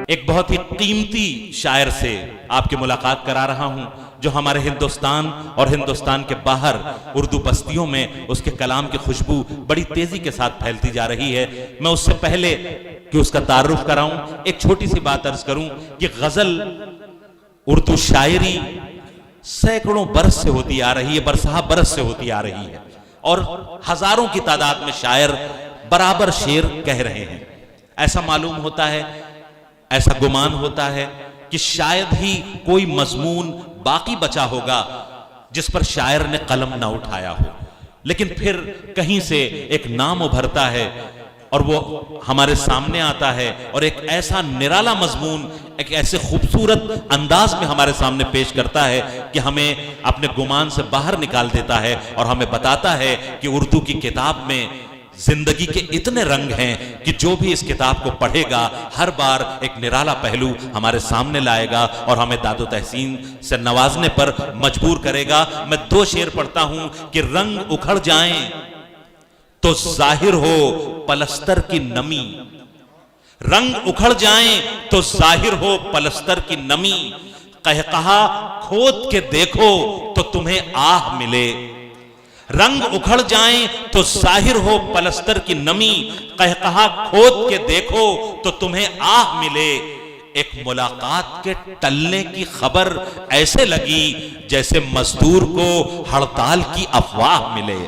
एक बहुत ही कीमती शायर से आपकी मुलाकात करा रहा हूं, जो हमारे हिंदुस्तान और हिंदुस्तान के बाहर उर्दू बस्तियों में उसके कलाम की खुशबू बड़ी तेजी के साथ फैलती जा रही है। मैं उससे पहले कि उसका तारुफ कराऊं, एक छोटी सी बात अर्ज करूं कि गजल उर्दू शायरी सैकड़ों बरस से होती आ रही है, बरसहा बरस से होती आ रही है, और हजारों की तादाद में शायर बराबर शेर कह रहे हैं। ऐसा मालूम होता है, ऐसा गुमान होता है कि शायद ही कोई मजमून बाकी बचा होगा जिस पर शायर ने कलम ना उठाया हो, लेकिन फिर कहीं से एक नाम उभरता है और वो हमारे सामने आता है और एक ऐसा निराला मजमून, एक ऐसे खूबसूरत अंदाज में हमारे सामने पेश करता है कि हमें अपने गुमान से बाहर निकाल देता है और हमें बताता है कि उर्दू की किताब में जिंदगी के इतने रंग हैं कि जो भी इस किताब को पढ़ेगा हर बार एक निराला पहलू हमारे सामने लाएगा और हमें दादो तहसीन से नवाजने पर मजबूर करेगा। मैं दो शेर पढ़ता हूं कि रंग उखड़ जाएं तो जाहिर हो पलस्तर की नमी, रंग उखड़ जाएं तो जाहिर हो पलस्तर की नमी, कहकहा खोद के देखो तो तुम्हें आह मिले। रंग उखड़ जाएं तो जाहिर हो पलस्तर की नमी, कहकहा खोद के देखो तो तुम्हें आह मिले। एक मुलाकात के टलने की खबर ऐसे लगी जैसे मजदूर को हड़ताल की अफवाह मिले।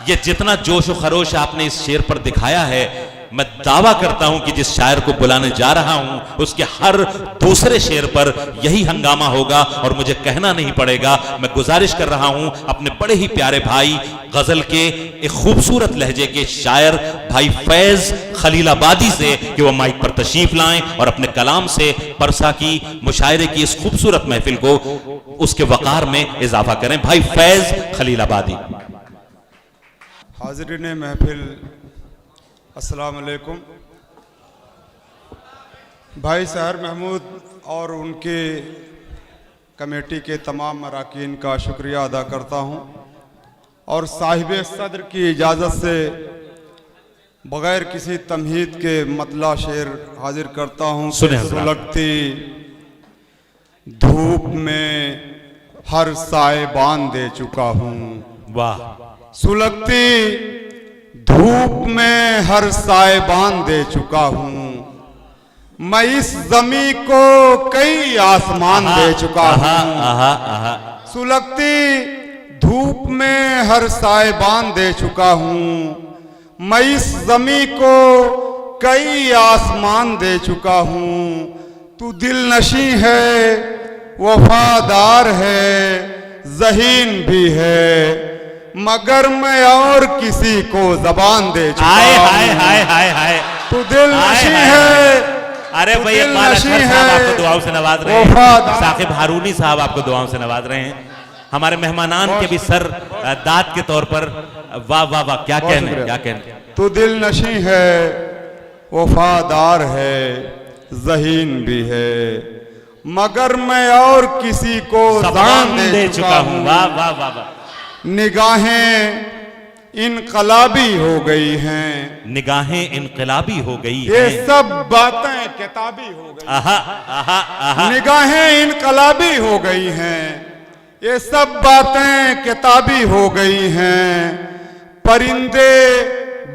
ये जितना जोश और खरोश आपने इस शेर पर दिखाया है, मैं दावा करता हूं कि जिस शायर को बुलाने जा रहा हूं उसके हर दूसरे शेर पर यही हंगामा होगा और मुझे कहना नहीं पड़ेगा। मैं गुजारिश कर रहा हूं अपने बड़े ही प्यारे भाई, गजल के एक खूबसूरत लहजे के शायर भाई फैज खलीलाबादी से कि वो माइक पर तशरीफ लाएं और अपने कलाम से परसा की मुशायरे की इस खूबसूरत महफिल को उसके वकार में इजाफा करें। भाई फैज खलीलाबादी। हाज़रीन महफिल, अस्सलाम वालेकुम। भाई सहर महमूद और उनके कमेटी के तमाम अरकान का शुक्रिया अदा करता हूं और साहिब सदर की इजाज़त से बग़ैर किसी तमहीद के मतला शेर हाजिर करता हूं। सुलगती धूप में हर साइबान दे चुका हूं। वाह। सुलगती धूप में हर साइबान दे चुका हूं, मैं इस जमी को कई आसमान दे चुका हूं। सुलगती धूप में हर साइबान दे चुका हूं, मैं इस जमी को कई आसमान दे चुका हूं। तू दिल नशी है, वफादार है, ज़हीन भी है, मगर मैं और किसी को जबान दे चुका हूं। हाय हाय हाय हाय। तू दिल नशी है। अरे भाई इकबाल अशर साहब आपको दुआओं से नवाज रहे हैं, साकिब हारूनी साहब आपको दुआओं से नवाज रहे हैं, हमारे मेहमानान के भी सर दाद के तौर पर वाह वाह वाह। क्या कहने, क्या कहने। तू दिल नशी है, वफादार है, ज़हीन भी है, मगर मैं और किसी को जबान दे चुका हूं। वाह वाह वाह वाह। निगाहें इनकलाबी हो गई हैं, निगाहें इनकलाबी हो गई ये हैं। सब बातें किताबी हो गई। आहा आहा आहा। निगाहें इनकलाबी हो गई हैं, ये सब बातें किताबी हो गई हैं, परिंदे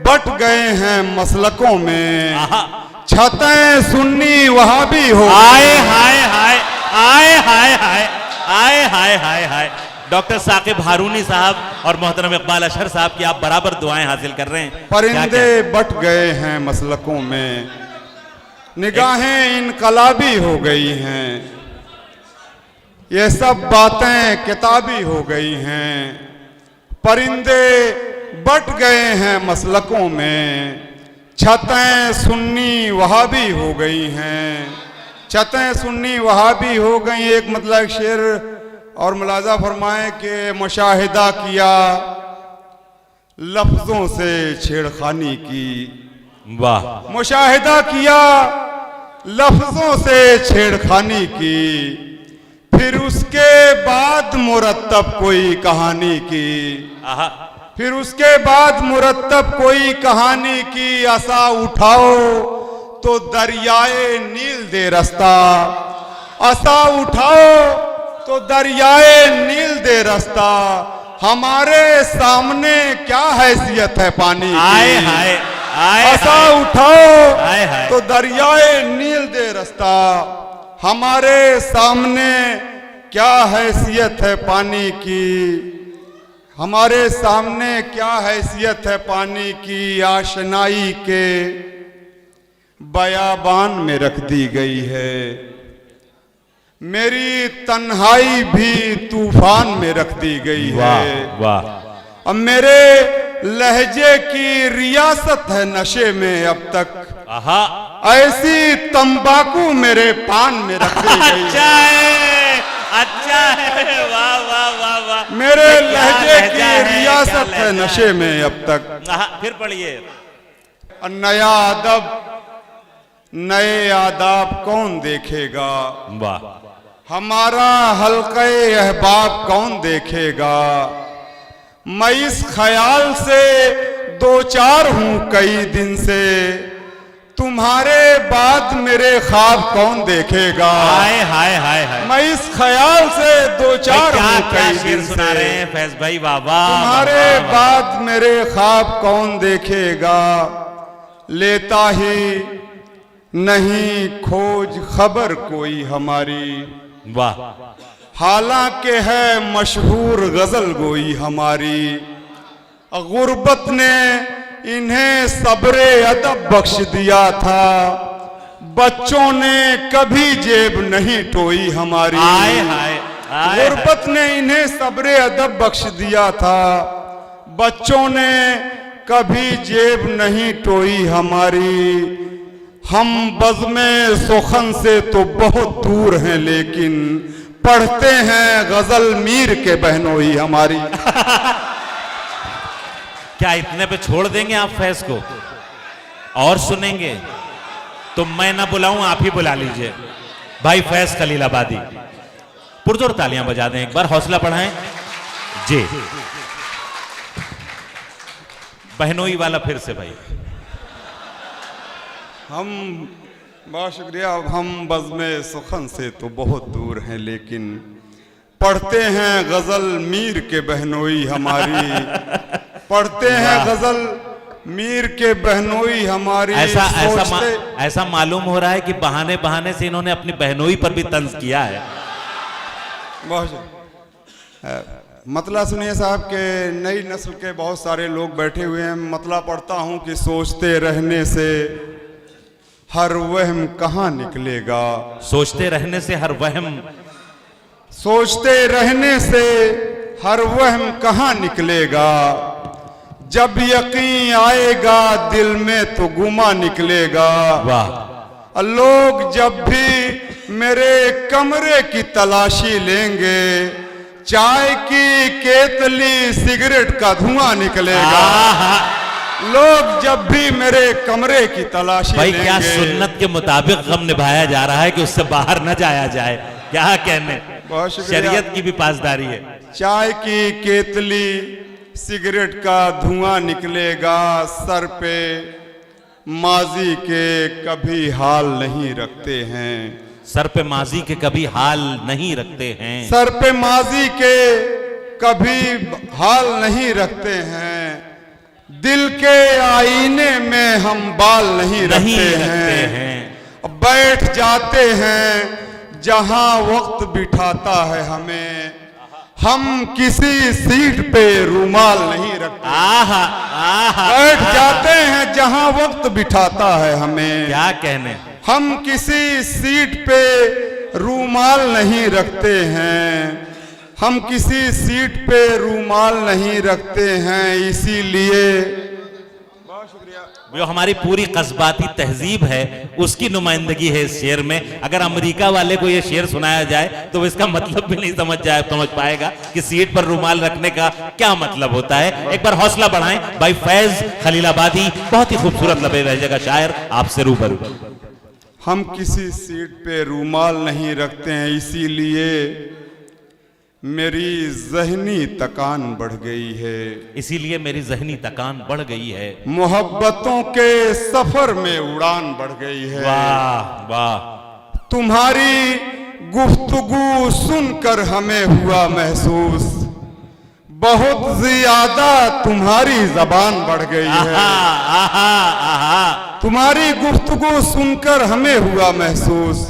बट गए हैं मसलकों में, छतें सुन्नी वहाबी हो। आए हाय हाय आए हाय हाय आए हाय हाय हाय। डॉक्टर साकिब हारूनी साहब और मोहतरम इकबाल अशर साहब की आप बराबर दुआएं हासिल कर रहे हैं। परिंदे बट गए हैं मसलकों में, निगाहें इनकलाबी हो गई हैं, ये सब बातें किताबी हो गई हैं, परिंदे बट गए हैं मसलकों में, छतें सुन्नी वहाबी हो गई हैं, छतें सुन्नी वहाबी हो गई। एक मतलब शेर और मुलाजा फरमाएं कि मुशाहिदा किया लफ्जों से छेड़खानी की। वाह। मुशाहिदा किया लफ्जों से छेड़खानी की, फिर उसके बाद मुरत्तब कोई कहानी की, फिर उसके बाद मुरत्तब कोई कहानी की। आसा उठाओ तो दरियाए नील दे रास्ता, आसा उठाओ तो दरियाए नील दे रास्ता, हमारे सामने क्या हैसियत है पानी आए की। हाय आए आसा हाय, उठाओ हाय हाय। तो दरियाए नील दे रास्ता, हमारे सामने क्या हैसियत है पानी की, हमारे सामने क्या हैसियत है पानी की, आशनाई के बयाबान में रख दी गई है, मेरी तन्हाई भी तूफान में रख दी गई वाह है। वाह, अब मेरे लहजे की रियासत है नशे में अब तक, आहा, ऐसी तंबाकू मेरे पान में रख दी गई अच्छा है। है, अच्छा है, वाह वाह वाह वाह, मेरे ये क्या लहजे लहजा की है, रियासत क्या है लहजा नशे में अब तक। आहा, फिर पढ़िए। नया अदब नए आदाब कौन देखेगा, वाह, हमारा हल्के अहबाब कौन देखेगा, मैं इस ख्याल से दो चार हूं कई दिन से, तुम्हारे बाद मेरे ख्वाब कौन देखेगा। हाय हाय हाय हाय, मैं इस ख्याल से दो चार क्या हूं क्या कई शेर दिन सुना से, रहे हैं फैज भाई, वाह वाह, तुम्हारे वाह, वाह, बाद मेरे ख्वाब कौन देखेगा, लेता ही नहीं खोज खबर कोई हमारी, वाह, हालांकि है मशहूर गजल गोई हमारी, गुर्बत ने इन्हें सब्रे अदब बख्श दिया था, बच्चों ने कभी जेब नहीं टोई हमारी। हाय हाय हाय, गुर्बत ने इन्हें सब्रे अदब बख्श दिया था, बच्चों ने कभी जेब नहीं टोई हमारी, हम बज़्मे सुखन से तो बहुत दूर हैं लेकिन पढ़ते हैं गजल मीर के बहनोई हमारी। क्या इतने पे छोड़ देंगे आप फैज को और सुनेंगे? तो मैं ना बुलाऊं, आप ही बुला लीजिए भाई फैज खलीलाबादी। पुरजोर तालियां बजा दें, एक बार हौसला बढ़ाएं जी। बहनोई वाला फिर से भाई। हम बहुत शुक्रिया। अब हम बज़्मे सुखन से तो बहुत दूर हैं लेकिन पढ़ते हैं गजल मीर के बहनोई हमारी, पढ़ते हैं गजल मीर के बहनोई हमारी। ऐसा मालूम हो रहा है कि बहाने बहाने से इन्होंने अपनी बहनोई पर भी तंज किया है। मतला सुनिए साहब के नई नस्ल के बहुत सारे लोग बैठे हुए हैं। मतला पढ़ता हूं कि सोचते रहने से हर वहम कहाँ निकलेगा, सोचते रहने से हर वहम, सोचते रहने से हर वहम कहाँ निकलेगा, जब यकीन आएगा दिल में तो गुमा निकलेगा। वाह। लोग जब भी मेरे कमरे की तलाशी लेंगे, चाय की केतली सिगरेट का धुआं निकलेगा। लोग जब भी मेरे कमरे की तलाशी भाई लेंगे, क्या सुन्नत के मुताबिक गम निभाया जा रहा है कि उससे बाहर न जाया जाए, क्या कहने। बहुत शुक्रिया। शरीयत की भी पासदारी है। चाय की केतली सिगरेट का धुआं निकलेगा, सर पे माजी के कभी हाल नहीं रखते हैं, सर पे माजी के कभी हाल नहीं रखते हैं, सर पे माजी के कभी हाल नहीं रखते हैं, दिल के आईने में हम बाल नहीं रखते हैं। बैठ जाते हैं जहां वक्त बिठाता है हमें, हम किसी सीट पे रूमाल नहीं रखते। आहा, आहा, बैठ जाते हैं जहां वक्त बिठाता है हमें, क्या कहने। हम किसी सीट पे रूमाल नहीं रखते हैं, हम किसी सीट पे रूमाल नहीं रखते हैं, इसीलिए। बहुत शुक्रिया। जो हमारी पूरी कस्बाती तहजीब है उसकी नुमाइंदगी है इस शेर में। अगर अमेरिका वाले को ये शेर सुनाया जाए तो इसका मतलब भी नहीं समझ पाएगा कि सीट पर रूमाल रखने का क्या मतलब होता है। एक बार हौसला बढ़ाएं भाई फैज खलीलाबादी, बहुत ही खूबसूरत लबे लहजे का शायर आपसे रूबरू। हम किसी सीट पे रूमाल नहीं रखते हैं, इसीलिए मेरी ज़हनी तकान बढ़ गई है। इसीलिए मेरी ज़हनी तकान बढ़ गई है। मोहब्बतों के सफर में उड़ान बढ़ गई है। वाह वाह। तुम्हारी गुफ्तगू सुनकर हमें हुआ महसूस, बहुत ज्यादा तुम्हारी जबान बढ़ गई है। आहा आहा आहा। तुम्हारी गुफ्तगू सुनकर हमें हुआ महसूस,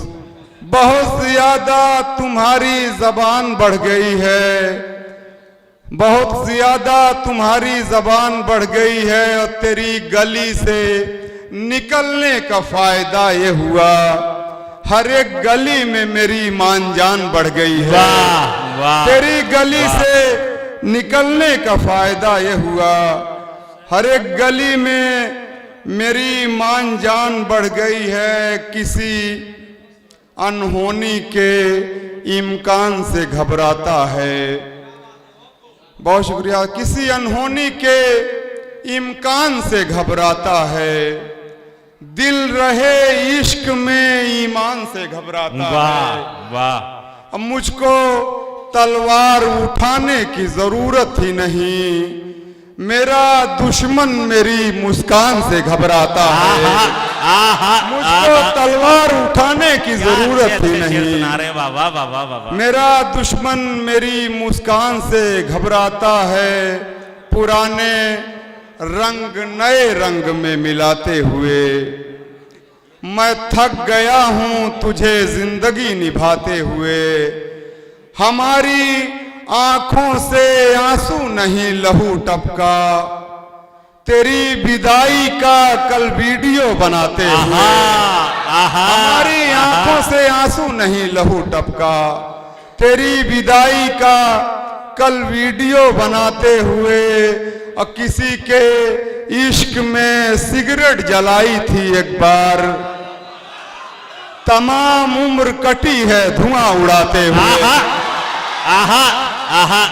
बहुत ज्यादा तुम्हारी जबान बढ़ गई है। बहुत ज्यादा तुम्हारी जबान बढ़ गई है और तेरी गली से निकलने का फायदा ये हुआ, हर एक गली में मेरी मान जान बढ़ गई है। वाह वाह। तेरी गली से निकलने का फायदा ये हुआ, हर एक गली में मेरी मान जान बढ़ गई है। किसी अनहोनी के इम्कान से घबराता है। बहुत शुक्रिया। किसी अनहोनी के इम्कान से घबराता है, दिल रहे इश्क में ईमान से घबराता है। वाह वाह। अब मुझको तलवार उठाने की जरूरत ही नहीं, मेरा दुश्मन मेरी मुस्कान से घबराता है। मुझको तलवार उठाने की जरूरत ही नहीं, मेरा दुश्मन मेरी मुस्कान से घबराता है। पुराने रंग नए रंग में मिलाते हुए मैं थक गया हूं तुझे जिंदगी निभाते हुए। हमारी आंखों से आंसू नहीं लहू टपका, तेरी विदाई का कल वीडियो बनाते हुए। हमारी आंखों से आंसू नहीं लहू टपका, तेरी विदाई का कल वीडियो बनाते हुए। और किसी के इश्क में सिगरेट जलाई थी एक बार, तमाम उम्र कटी है धुआं उड़ाते हुए। आहा आहा।